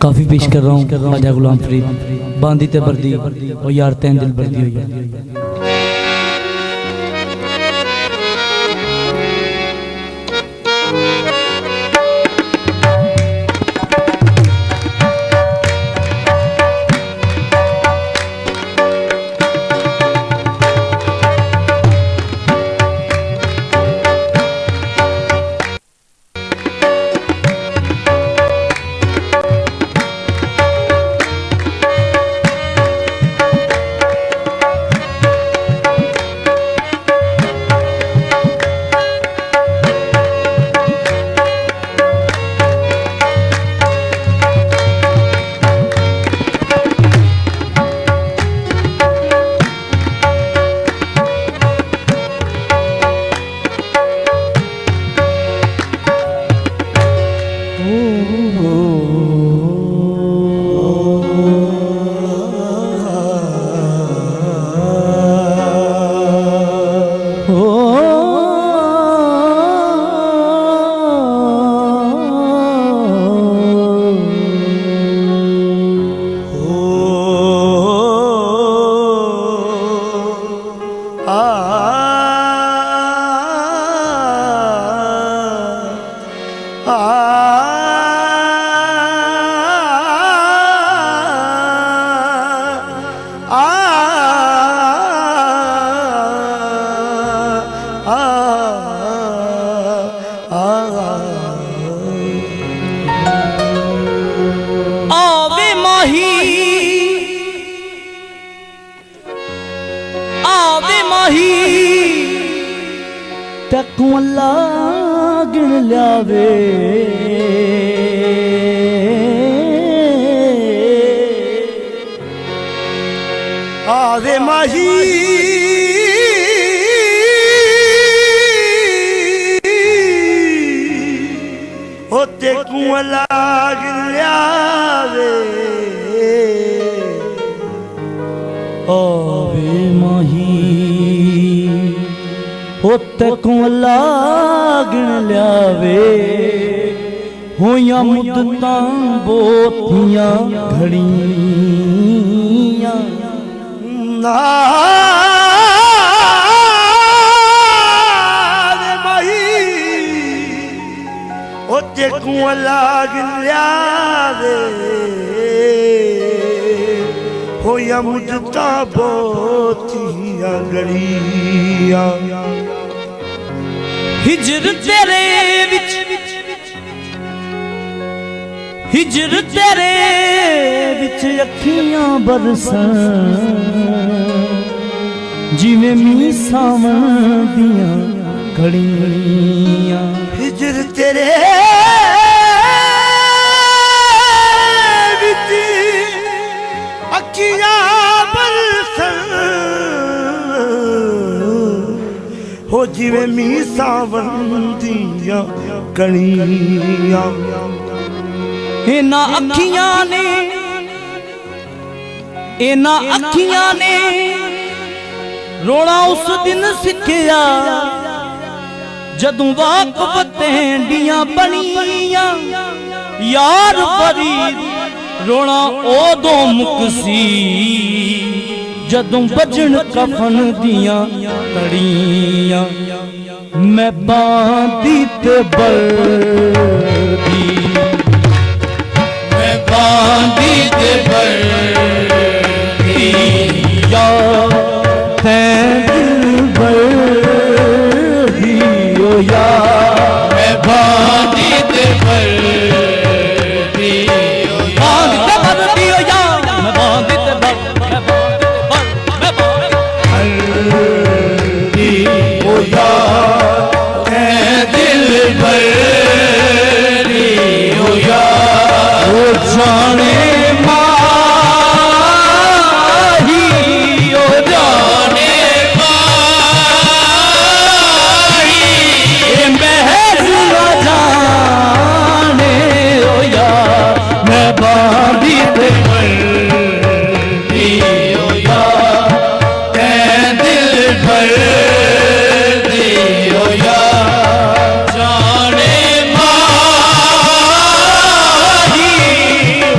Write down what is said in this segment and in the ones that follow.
काफी पेश कर रहा हूँ ख्वाजा गुलाम फरीद बांदी ते बर्दी और यार तैन दिल बर्दी हुई। गिन लियावे आवे माही होते कुआला गिन लियावे आवे माही होते कुआला गिन लियावे होया मुद्दतां बोथियां घड़ियां माही होते कुआला गिन लियावे होया मुद्दतां बोथियां घड़ियां हिजर तेरे विच हिजर तेरे विच अखियां बरसन जिवें मीं सावन दियां घड़ियां हिजर तेरे विच अखियां बरसन हो जिवें मीं सावन दियां घड़ियां इना अखियां ने रोना उस दिन सिखिया जदों वाकफतें डियां बनियां यार फरीद रोना ओदों मुकसी जदों बजन कफन दियां कड़ियां मैं बांधी ते बर्दी मैं बांधी ते बर्दी यार तैं दिल बर्दी ओ यार मैं बांधी ते बर्दी बांधी ओ यार मैं बांधी ते बर्दी ओ यार तैं दिल बर्दी ओ यार ओ जाने माही ओ जाने माही महर न जाने ओ यार मैं बांधी ते बर्दी ओ यार तैं दिल बर्दी ओ यार जाने माही ओ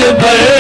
दिल भर